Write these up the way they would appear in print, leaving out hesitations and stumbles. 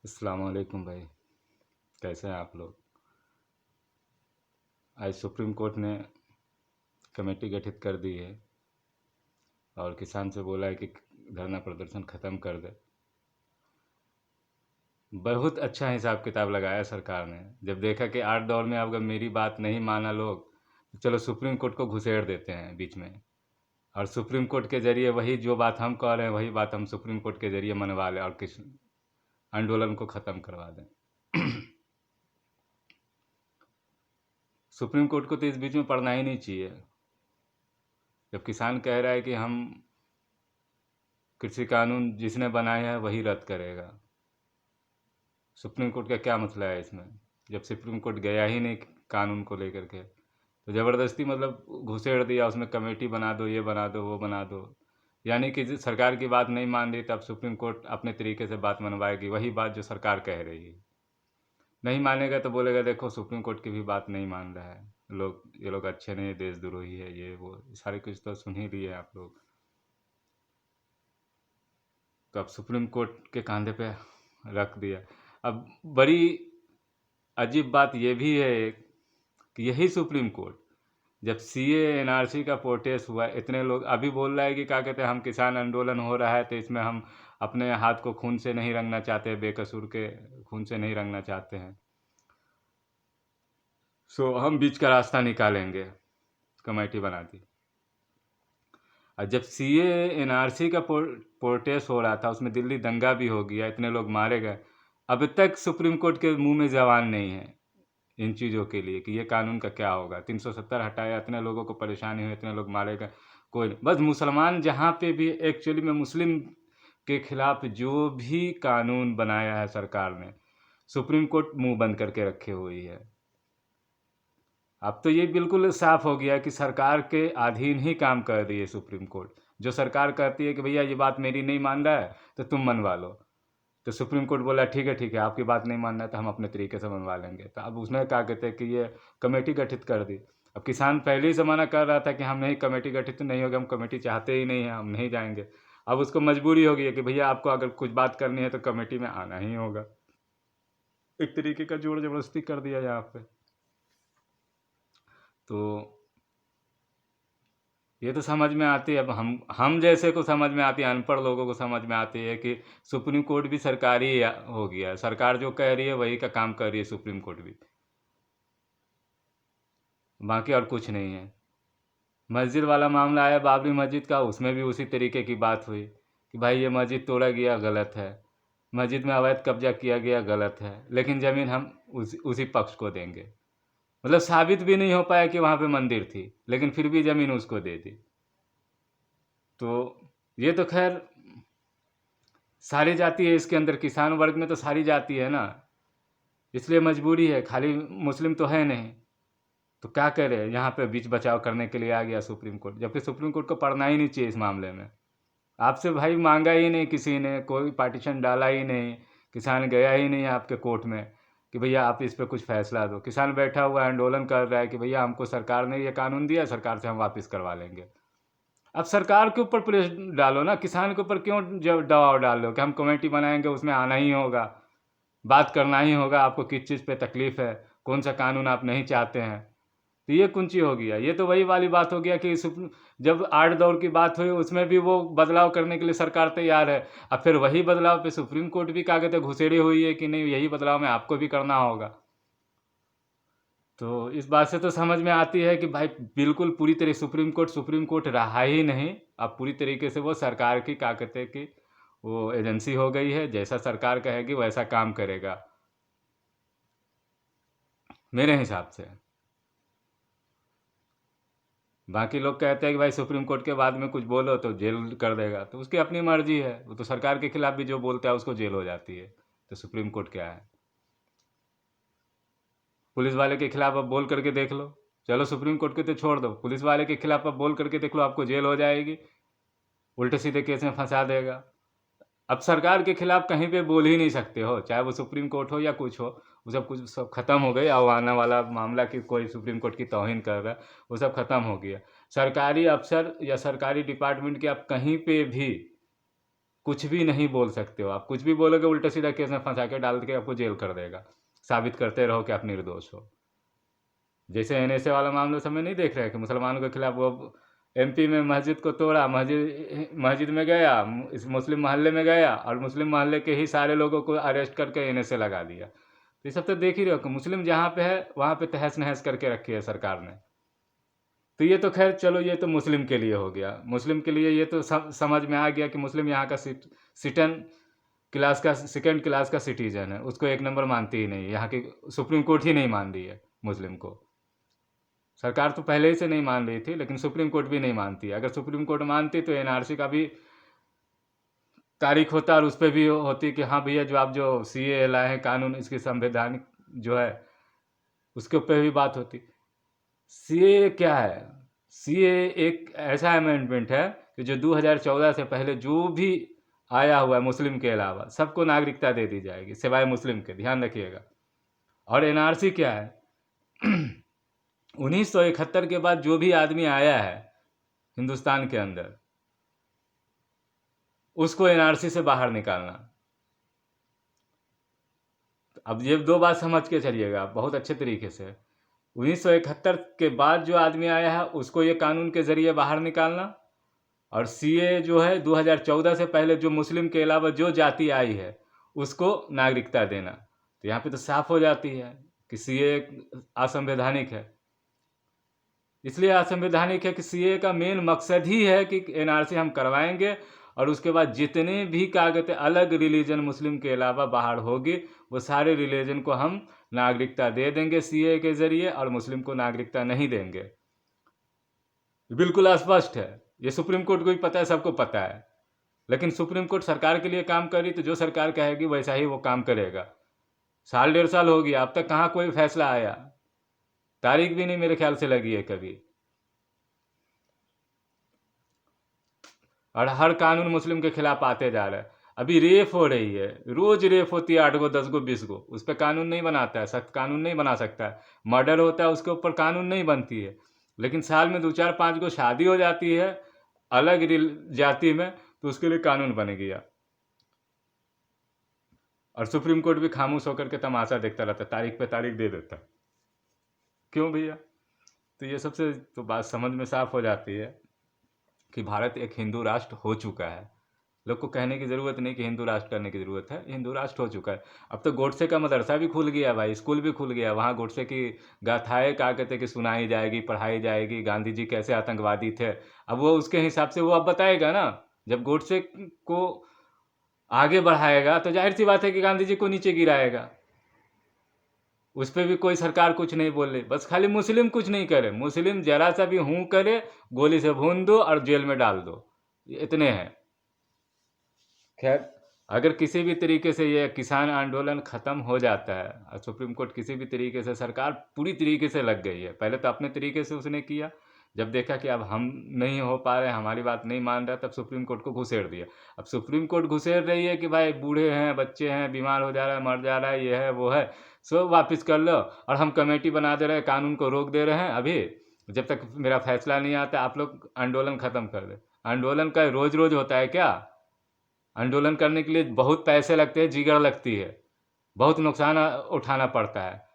अस्सलाम वालेकुम भाई। कैसे हैं आप लोग? आज सुप्रीम कोर्ट ने कमेटी गठित कर दी है और किसान से बोला है कि धरना प्रदर्शन ख़त्म कर दे। बहुत अच्छा हिसाब किताब लगाया सरकार ने। जब देखा कि 8 दौर में अगर मेरी बात नहीं माना लोग, तो चलो सुप्रीम कोर्ट को घुसेड़ देते हैं बीच में, और सुप्रीम कोर्ट के ज़रिए वही जो बात हम कह रहे हैं वही बात हम सुप्रीम कोर्ट के ज़रिए मनवा लें और किस आंदोलन को ख़त्म करवा दें। सुप्रीम कोर्ट को तो इस बीच में पढ़ना ही नहीं चाहिए। जब किसान कह रहा है कि हम कृषि कानून जिसने बनाए हैं वही रद्द करेगा, सुप्रीम कोर्ट का क्या मसला है इसमें? जब सुप्रीम कोर्ट गया ही नहीं कानून को लेकर के, तो ज़बरदस्ती मतलब घुसेड़ दिया उसमें, कमेटी बना दो, ये बना दो, वो बना दो। यानी कि सरकार की बात नहीं मान रही, तब सुप्रीम कोर्ट अपने तरीके से बात मनवाएगी, वही बात जो सरकार कह रही है। नहीं मानेगा तो बोलेगा देखो सुप्रीम कोर्ट की भी बात नहीं मान रहा है, ये लोग अच्छे नहीं, देशद्रोही है, ये वो सारे कुछ तो सुन ही लिए आप लोग। तो अब सुप्रीम कोर्ट के कंधे पे रख दिया। अब बड़ी अजीब बात ये भी है कि यही सुप्रीम कोर्ट जब सीए एनआरसी का प्रोटेस्ट हुआ, इतने लोग अभी बोल रहा है कि क्या कहते हैं, हम किसान आंदोलन हो रहा है तो इसमें हम अपने हाथ को खून से नहीं रंगना चाहते, बेकसूर के खून से नहीं रंगना चाहते हैं, सो हम बीच का रास्ता निकालेंगे, कमेटी बना दी। और जब सीए एनआरसी का प्रोटेस्ट हो रहा था, उसमें दिल्ली दंगा भी हो गया, इतने लोग मारे गए, अब तक सुप्रीम कोर्ट के मुंह में जबान नहीं है इन चीज़ों के लिए कि ये कानून का क्या होगा। 370 हटाया, इतने लोगों को परेशानी हुई, इतने लोग मारे गए, कोई नहीं। बस मुसलमान जहाँ पे भी एक्चुअली में मुस्लिम के खिलाफ जो भी कानून बनाया है सरकार ने, सुप्रीम कोर्ट मुंह बंद करके रखे हुई है। अब तो ये बिल्कुल साफ हो गया कि सरकार के अधीन ही काम कर रही है सुप्रीम कोर्ट। जो सरकार कहती है कि भैया ये बात मेरी नहीं मान रहा है तो तुम मनवा लो, तो सुप्रीम कोर्ट बोला ठीक है आपकी बात नहीं मानना है तो हम अपने तरीके से मनवा लेंगे। तो अब उसने क्या कहते हैं कि ये कमेटी गठित कर दी। अब किसान पहले ही ज़माना कर रहा था कि हम नहीं, कमेटी गठित नहीं होगी, हम कमेटी चाहते ही नहीं हैं, हम नहीं जाएंगे। अब उसको मजबूरी हो गई है कि भैया आपको अगर कुछ बात करनी है तो कमेटी में आना ही होगा। एक तरीके का जोर जबरदस्ती कर दिया यहाँ पे। तो ये तो समझ में आती है, अब हम जैसे को समझ में आती है, अनपढ़ लोगों को समझ में आती है कि सुप्रीम कोर्ट भी सरकारी हो गया, सरकार जो कह रही है वही का काम कर रही है सुप्रीम कोर्ट भी, बाकी और कुछ नहीं है। मस्जिद वाला मामला आया बाबरी मस्जिद का, उसमें भी उसी तरीके की बात हुई कि भाई ये मस्जिद तोड़ा गया, गलत है, मस्जिद में अवैध कब्जा किया गया, गलत है, लेकिन ज़मीन हम उसी पक्ष को देंगे। मतलब साबित भी नहीं हो पाया कि वहाँ पे मंदिर थी, लेकिन फिर भी ज़मीन उसको दे दी। तो ये तो खैर सारी जाति है इसके अंदर, किसान वर्ग में तो सारी जाति है ना, इसलिए मजबूरी है, खाली मुस्लिम तो है नहीं। तो क्या करे, यहाँ पे बीच बचाव करने के लिए आ गया सुप्रीम कोर्ट, जबकि सुप्रीम कोर्ट को पढ़ना ही नहीं चाहिए इस मामले में। आपसे भाई मांगा ही नहीं किसी ने, कोई पार्टीशन डाला ही नहीं, किसान गया ही नहीं आपके कोर्ट में कि भैया आप इस पर कुछ फैसला दो। किसान बैठा हुआ आंदोलन कर रहा है कि भैया हमको सरकार ने ये कानून दिया, सरकार से हम वापस करवा लेंगे। अब सरकार के ऊपर प्रेस डालो ना, किसान के ऊपर क्यों जब दबाव डाल लो कि हम कमेटी बनाएंगे उसमें आना ही होगा, बात करना ही होगा, आपको किस चीज़ पे तकलीफ़ है, कौन सा कानून आप नहीं चाहते हैं। तो ये कुंची हो गया, ये तो वही वाली बात हो गया कि जब 8 दौर की बात हुई उसमें भी वो बदलाव करने के लिए सरकार तैयार है, अब फिर वही बदलाव पे सुप्रीम कोर्ट भी क्या कहते हैं घुसेड़ी हुई है कि नहीं यही बदलाव में आपको भी करना होगा। तो इस बात से तो समझ में आती है कि भाई बिल्कुल पूरी तरह सुप्रीम कोर्ट रहा ही नहीं, अब पूरी तरीके से वो सरकार की क्या कहते हैं कि वो एजेंसी हो गई है, जैसा सरकार कहेगी वैसा काम करेगा मेरे हिसाब से। बाकी लोग कहते हैं कि भाई सुप्रीम कोर्ट के बाद में कुछ बोलो तो जेल कर देगा, तो उसकी अपनी मर्जी है, वो तो सरकार के खिलाफ भी जो बोलता है उसको जेल हो जाती है। तो सुप्रीम कोर्ट क्या है, पुलिस वाले के खिलाफ अब बोल करके देख लो, चलो सुप्रीम कोर्ट के तो छोड़ दो, पुलिस वाले के खिलाफ अब बोल करके देख लो, आपको जेल हो जाएगी, उल्टे सीधे केस में फंसा देगा। अब सरकार के खिलाफ कहीं पे बोल ही नहीं सकते हो, चाहे वो सुप्रीम कोर्ट हो या कुछ हो, वो सब कुछ सब खत्म हो गई। आना वाला मामला कि कोई सुप्रीम कोर्ट की तौहीन कर रहा है, वो सब खत्म हो गया। सरकारी अफसर या सरकारी डिपार्टमेंट के आप कहीं पे भी कुछ भी नहीं बोल सकते हो। आप कुछ भी बोलोगे उल्टा सीधा केस में फंसा के डाल के आपको जेल कर देगा, साबित करते रहो कि आप निर्दोष हो। जैसे एनएसए वाला मामला सब में नहीं देख रहे कि मुसलमानों के खिलाफ वो एमपी में मस्जिद को तोड़ा, मस्जिद में गया, इस मुस्लिम मोहल्ले में गया और मुस्लिम मोहल्ले के ही सारे लोगों को अरेस्ट करके एनएसए लगा दिया। तो ये सब तो देख ही रहे हो कि मुस्लिम जहाँ पे है वहाँ पे तहस नहस करके रखी है सरकार ने। तो ये तो खैर चलो, ये तो मुस्लिम के लिए हो गया। मुस्लिम के लिए ये तो समझ में आ गया कि मुस्लिम यहाँ का सिटन क्लास का, सेकंड क्लास का सिटीजन है, उसको एक नंबर मानती ही नहीं। यहाँ की सुप्रीम कोर्ट ही नहीं मान रही है मुस्लिम को। सरकार तो पहले ही से नहीं मान रही थी, लेकिन सुप्रीम कोर्ट भी नहीं मानती। अगर सुप्रीम कोर्ट मानती तो एनआरसी का भी तारीख होता और उस पर भी होती कि हाँ भैया, जो आप जो सीए लाए हैं कानून, इसकी संवैधानिक जो है उसके ऊपर भी बात होती। सीए क्या है? सीए एक ऐसा अमेंडमेंट है कि जो 2014 से पहले जो भी आया हुआ है मुस्लिम के अलावा सबको नागरिकता दे दी जाएगी, सिवाय मुस्लिम के, ध्यान रखिएगा। और एनआरसी क्या है? 1971 के बाद जो भी आदमी आया है हिंदुस्तान के अंदर, उसको एनआरसी से बाहर निकालना। अब ये दो बात समझ के चलिएगा बहुत अच्छे तरीके से। 1971 के बाद जो आदमी आया है उसको ये कानून के जरिए बाहर निकालना, और सीए जो है 2014 से पहले जो मुस्लिम के अलावा जो जाति आई है उसको नागरिकता देना। तो यहाँ पे तो साफ हो जाती है कि सीए असंवैधानिक है। इसलिए असंवैधानिक है कि सीए का मेन मकसद ही है कि एनआरसी हम करवाएंगे और उसके बाद जितने भी कागज अलग रिलीजन मुस्लिम के अलावा बाहर होगी वो सारे रिलीजन को हम नागरिकता दे देंगे सीए के जरिए, और मुस्लिम को नागरिकता नहीं देंगे। बिल्कुल स्पष्ट है, ये सुप्रीम कोर्ट को भी पता है, सबको पता है। लेकिन सुप्रीम कोर्ट सरकार के लिए काम करी तो जो सरकार कहेगी वैसा ही वो काम करेगा। साल 1.5 साल हो गया, अब तक कहाँ कोई फैसला आया? तारीख भी नहीं मेरे ख्याल से लगी है कभी। और हर कानून मुस्लिम के खिलाफ आते जा रहा है। अभी रेप हो रही है, रोज रेप होती है, 8 गो 10 गो 20 गो, उस पर कानून नहीं बनाता है, सख्त कानून नहीं बना सकता है। मर्डर होता है उसके ऊपर कानून नहीं बनती है। लेकिन साल में 2 4 5 गो शादी हो जाती है अलग जाति में, तो उसके लिए कानून बन गया। और सुप्रीम कोर्ट भी खामोश होकर के तमाशा देखता रहता, तारीख पे तारीख दे देता। क्यों भैया? तो ये सबसे तो बात समझ में साफ हो जाती है कि भारत एक हिंदू राष्ट्र हो चुका है। लोग को कहने की ज़रूरत नहीं कि हिंदू राष्ट्र करने की ज़रूरत है, हिंदू राष्ट्र हो चुका है। अब तो गोडसे का मदरसा भी खुल गया भाई, स्कूल भी खुल गया। वहाँ गोडसे की गाथाएँ क्या कहते कि सुनाई जाएगी, पढ़ाई जाएगी, गांधी जी कैसे आतंकवादी थे। अब वो उसके हिसाब से वो अब बताएगा ना। जब गोडसे को आगे बढ़ाएगा तो जाहिर सी बात है कि गांधी जी को नीचे गिराएगा। उस पर भी कोई सरकार कुछ नहीं बोले, बस खाली मुस्लिम कुछ नहीं करे। मुस्लिम जरा सा भी हूँ करे, गोली से भून दो और जेल में डाल दो, इतने हैं। खैर, अगर किसी भी तरीके से ये किसान आंदोलन ख़त्म हो जाता है और सुप्रीम कोर्ट किसी भी तरीके से, सरकार पूरी तरीके से लग गई है। पहले तो अपने तरीके से उसने किया, जब देखा कि अब हम नहीं हो पा रहे, हमारी बात नहीं मान रहा, तब सुप्रीम कोर्ट को घुसेड़ दिया। अब सुप्रीम कोर्ट घुसेड़ रही है कि भाई बूढ़े हैं, बच्चे हैं, बीमार हो जा रहा है, मर जा रहा है, ये है वो है, सो वापस कर लो। और हम कमेटी बना दे रहे हैं, कानून को रोक दे रहे हैं, अभी जब तक मेरा फैसला नहीं आता आप लोग आंदोलन ख़त्म कर दे। आंदोलन का रोज़ रोज़ होता है क्या? आंदोलन करने के लिए बहुत पैसे लगते हैं, जिगर लगती है, बहुत नुकसान उठाना पड़ता है।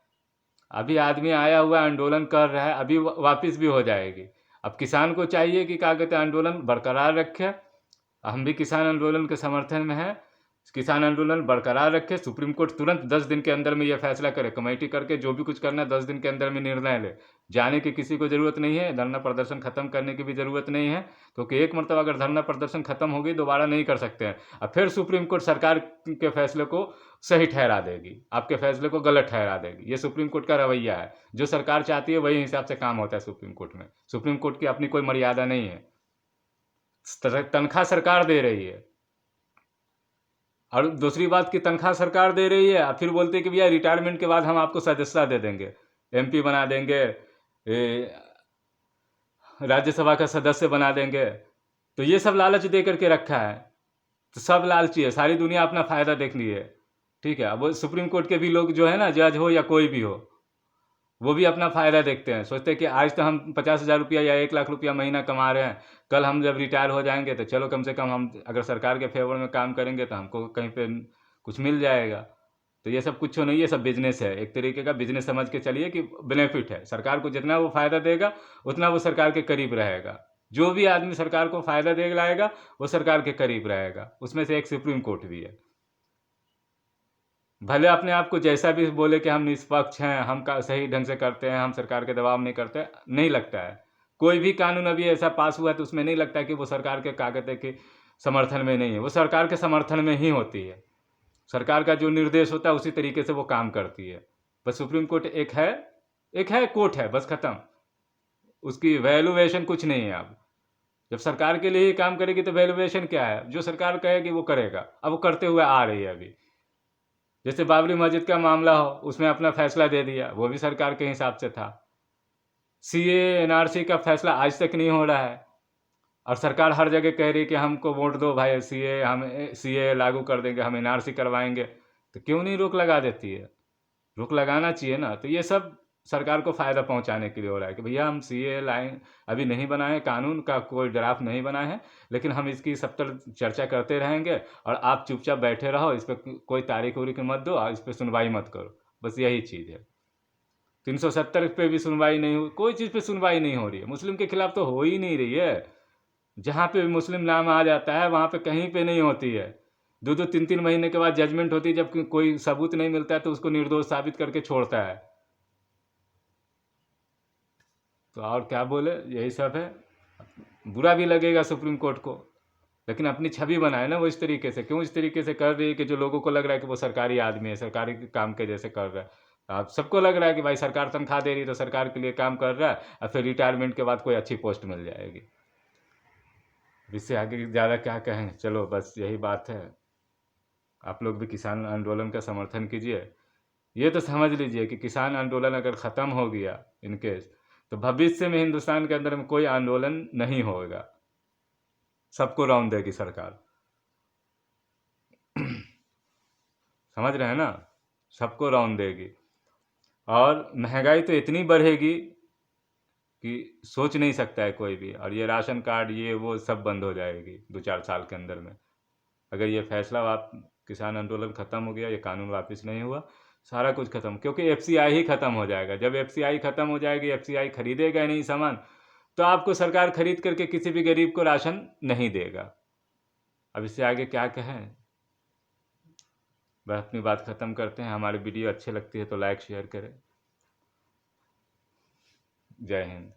अभी आदमी आया हुआ आंदोलन कर रहा है, अभी वापस भी हो जाएगी। अब किसान को चाहिए कि क्या कहते हैं, आंदोलन बरकरार रखे। हम भी किसान आंदोलन के समर्थन में हैं, किसान आंदोलन बरकरार रखे। सुप्रीम कोर्ट तुरंत 10 दिन के अंदर में यह फैसला करे, कमेटी करके जो भी कुछ करना है 10 दिन के अंदर में निर्णय ले। जाने की किसी को ज़रूरत नहीं है, धरना प्रदर्शन ख़त्म करने की भी ज़रूरत नहीं है, क्योंकि एक मरतबा अगर धरना प्रदर्शन ख़त्म हो गई दोबारा नहीं कर सकते हैं। अब फिर सुप्रीम कोर्ट सरकार के फैसले को सही ठहरा देगी, आपके फैसले को गलत ठहरा देगी। ये सुप्रीम कोर्ट का रवैया है, जो सरकार चाहती है वही हिसाब से काम होता है सुप्रीम कोर्ट में। सुप्रीम कोर्ट की अपनी कोई मर्यादा नहीं है। तनख्वाह सरकार दे रही है, और दूसरी बात की तनख्वाह सरकार दे रही है, फिर बोलते हैं कि भैया रिटायरमेंट के बाद हम आपको सदस्यता दे देंगे, एमपी बना देंगे, राज्यसभा का सदस्य बना देंगे। तो ये सब लालच दे करके रखा है। तो सब लालची है, सारी दुनिया अपना फ़ायदा देख ली है। ठीक है, अब वो सुप्रीम कोर्ट के भी लोग जो है ना, जज हो या कोई भी हो, वो भी अपना फ़ायदा देखते हैं, सोचते हैं कि आज तो हम 50,000 रुपया या 1 लाख रुपया महीना कमा रहे हैं, कल हम जब रिटायर हो जाएंगे तो चलो कम से कम हम अगर सरकार के फेवर में काम करेंगे तो हमको कहीं पे कुछ मिल जाएगा। तो ये सब कुछ नहीं, ये सब बिजनेस है, एक तरीके का बिजनेस समझ के चलिए कि बेनिफिट है। सरकार को जितना वो फ़ायदा देगा उतना वो सरकार के करीब रहेगा। जो भी आदमी सरकार को फ़ायदा दे लाएगा वो सरकार के करीब रहेगा। उसमें से एक सुप्रीम कोर्ट भी है। भले अपने आप को जैसा भी बोले कि हम निष्पक्ष हैं, हम का सही ढंग से करते हैं, हम सरकार के दबाव नहीं करते, नहीं लगता है। कोई भी कानून अभी ऐसा पास हुआ है तो उसमें नहीं लगता है कि वो सरकार के क्या कहते हैं कि समर्थन में नहीं है, वो सरकार के समर्थन में ही होती है। सरकार का जो निर्देश होता है उसी तरीके से वो काम करती है। बस सुप्रीम कोर्ट एक है कोर्ट है, बस खत्म। उसकी वैल्यूएशन कुछ नहीं है। अब जब सरकार के लिए ही काम करेगी तो वैल्यूएशन क्या है? जो सरकार कहेगी वो करेगा। अब वो करते हुए आ रही है अभी। जैसे बाबरी मस्जिद का मामला हो, उसमें अपना फैसला दे दिया, वो भी सरकार के हिसाब से था। सीए एनआरसी का फैसला आज तक नहीं हो रहा है और सरकार हर जगह कह रही है कि हमको वोट दो भाई, सीए लागू कर देंगे, हम एनआरसी करवाएंगे। तो क्यों नहीं रोक लगा देती है? रोक लगाना चाहिए ना। तो ये सब सरकार को फ़ायदा पहुंचाने के लिए हो रहा है कि भैया हम सीए लाइन अभी नहीं बनाए, कानून का कोई ड्राफ्ट नहीं बनाए हैं, लेकिन हम इसकी सब तरह चर्चा करते रहेंगे और आप चुपचाप बैठे रहो, इस पर कोई तारीख उरीख मत दो और इस पर सुनवाई मत करो। बस यही चीज़ है। 370 पे भी सुनवाई नहीं हुई, कोई चीज़ पे सुनवाई नहीं हो रही है। मुस्लिम के खिलाफ तो हो ही नहीं रही है। जहाँ पे भी मुस्लिम नाम आ जाता है वहाँ पे कहीं पे नहीं होती है। 2-2 3-3 महीने के बाद जजमेंट होती है, जब कोई सबूत नहीं मिलता है तो उसको निर्दोष साबित करके छोड़ता है। तो और क्या बोले, यही सब है। बुरा भी लगेगा सुप्रीम कोर्ट को, लेकिन अपनी छवि बनाए ना वो इस तरीके से। क्यों इस तरीके से कर रही है कि जो लोगों को लग रहा है कि वो सरकारी आदमी है, सरकारी काम के जैसे कर रहा है। आप सबको लग रहा है कि भाई सरकार तनख्वाह दे रही है तो सरकार के लिए काम कर रहा है और फिर रिटायरमेंट के बाद कोई अच्छी पोस्ट मिल जाएगी। इससे आगे ज़्यादा क्या कहें, चलो बस यही बात है। आप लोग भी किसान आंदोलन का समर्थन कीजिए। ये तो समझ लीजिए कि किसान आंदोलन अगर ख़त्म हो गया इनकेस, तो भविष्य में हिंदुस्तान के अंदर में कोई आंदोलन नहीं होगा, सबको राउंड देगी सरकार। समझ रहे हैं ना? सबको राउंड देगी और महंगाई तो इतनी बढ़ेगी कि सोच नहीं सकता है कोई भी। और ये राशन कार्ड ये वो सब बंद हो जाएगी 2-4 साल के अंदर में, अगर ये फैसला किसान आंदोलन ख़त्म हो गया, ये कानून वापस नहीं हुआ, सारा कुछ ख़त्म। क्योंकि एफसीआई ही ख़त्म हो जाएगा। जब एफसीआई ख़त्म हो जाएगी, एफसीआई खरीदेगा ही नहीं सामान, तो आपको सरकार खरीद करके किसी भी गरीब को राशन नहीं देगा। अब इससे आगे क्या कहें, बस अपनी बात ख़त्म करते हैं। हमारी वीडियो अच्छी लगती है तो लाइक शेयर करें। जय हिंद।